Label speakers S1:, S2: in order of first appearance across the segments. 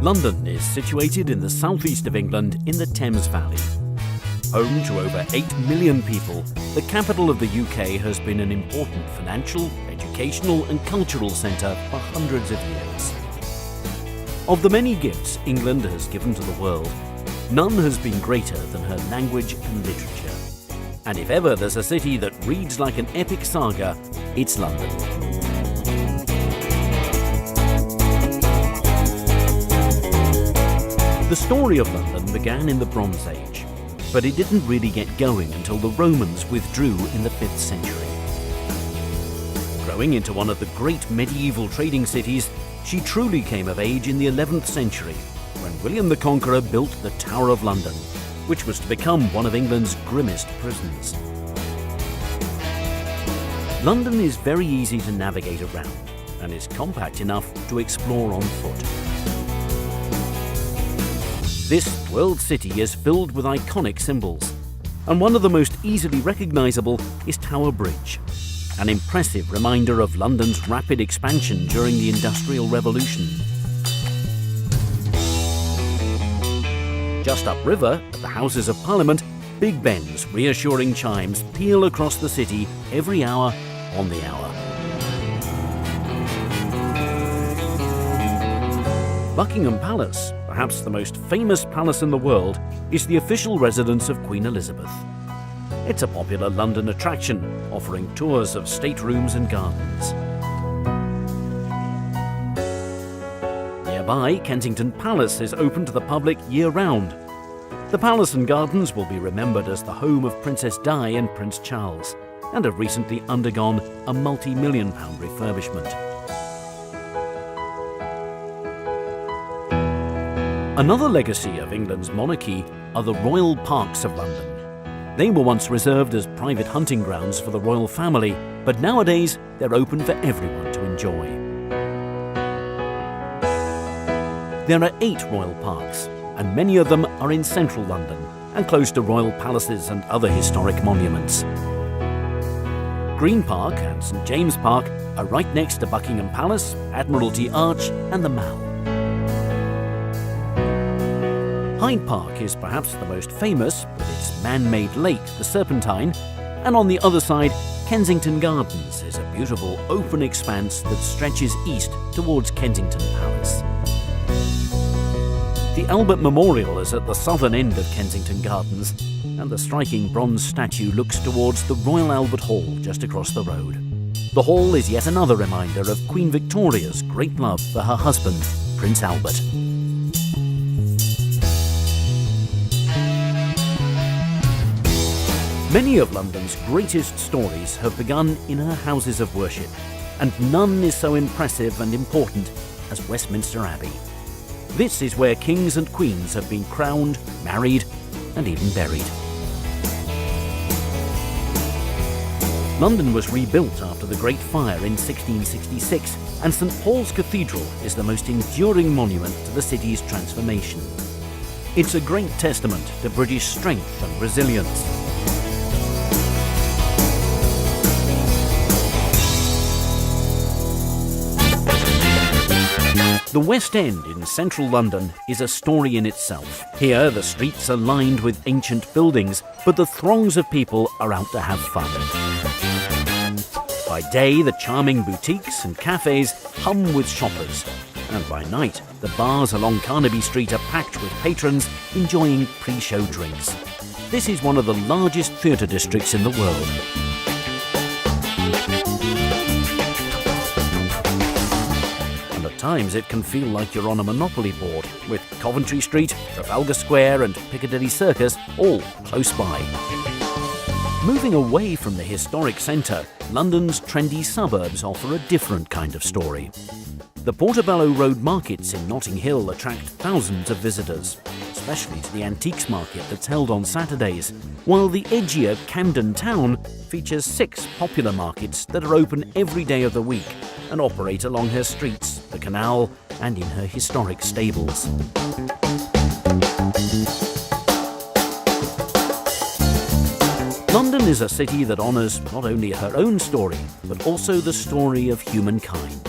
S1: London is situated in the southeast of England in the Thames Valley. Home to over 8 million people, the capital of the UK has been an important financial, educational and cultural centre for hundreds of years. Of the many gifts England has given to the world, none has been greater than her language and literature. And if ever there's a city that reads like an epic saga, it's London. The story of London began in the Bronze Age, but it didn't really get going until the Romans withdrew in the 5th century. Growing into one of the great medieval trading cities, she truly came of age in the 11th century, when William the Conqueror built the Tower of London, which was to become one of England's grimmest prisons. London is very easy to navigate around, and is compact enough to explore on foot. This world city is filled with iconic symbols, and one of the most easily recognisable is Tower Bridge, an impressive reminder of London's rapid expansion during the Industrial Revolution. Just upriver, at the Houses of Parliament, Big Ben's reassuring chimes peal across the city every hour on the hour. Buckingham Palace, perhaps the most famous palace in the world, is the official residence of Queen Elizabeth. It's a popular London attraction, offering tours of staterooms and gardens. Nearby, Kensington Palace is open to the public year-round. The palace and gardens will be remembered as the home of Princess Di and Prince Charles, and have recently undergone a multi-million-pound refurbishment. Another legacy of England's monarchy are the royal parks of London. They were once reserved as private hunting grounds for the royal family, but nowadays they're open for everyone to enjoy. There are 8 royal parks, and many of them are in central London and close to royal palaces and other historic monuments. Green Park and St James Park are right next to Buckingham Palace, Admiralty Arch and the Mall. Hyde Park is perhaps the most famous, with its man-made lake, the Serpentine, and on the other side, Kensington Gardens is a beautiful open expanse that stretches east towards Kensington Palace. The Albert Memorial is at the southern end of Kensington Gardens, and the striking bronze statue looks towards the Royal Albert Hall just across the road. The hall is yet another reminder of Queen Victoria's great love for her husband, Prince Albert. Many of London's greatest stories have begun in her houses of worship, and none is so impressive and important as Westminster Abbey. This is where kings and queens have been crowned, married, and even buried. London was rebuilt after the Great Fire in 1666, and St Paul's Cathedral is the most enduring monument to the city's transformation. It's a great testament to British strength and resilience. The West End in central London is a story in itself. Here, the streets are lined with ancient buildings, but the throngs of people are out to have fun. By day, the charming boutiques and cafes hum with shoppers, and by night, the bars along Carnaby Street are packed with patrons enjoying pre-show drinks. This is one of the largest theatre districts in the world. At times it can feel like you're on a Monopoly board, with Coventry Street, Trafalgar Square and Piccadilly Circus all close by. Moving away from the historic centre, London's trendy suburbs offer a different kind of story. The Portobello Road markets in Notting Hill attract thousands of visitors, especially to the antiques market that's held on Saturdays, while the edgier Camden Town features 6 popular markets that are open every day of the week and operate along her streets, the canal, and in her historic stables. London is a city that honours not only her own story, but also the story of humankind.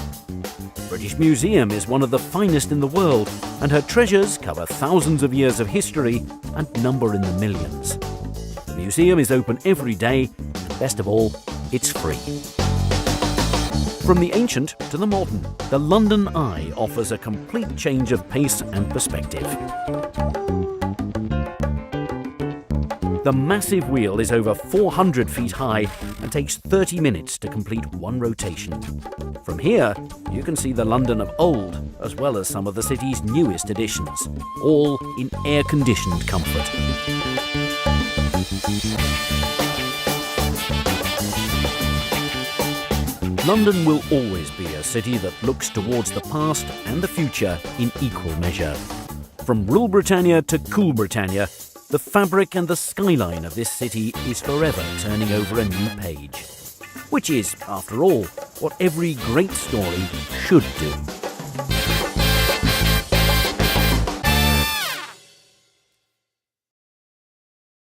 S1: British Museum is one of the finest in the world, and her treasures cover thousands of years of history and number in the millions. The museum is open every day, and best of all, it's free. From the ancient to the modern, the London Eye offers a complete change of pace and perspective. The massive wheel is over 400 feet high and takes 30 minutes to complete one rotation. From here, you can see the London of old, as well as some of the city's newest additions, all in air-conditioned comfort. London will always be a city that looks towards the past and the future in equal measure. From Rule Britannia to Cool Britannia, the fabric and the skyline of this city is forever turning over a new page. Which is, after all, what every great story should do.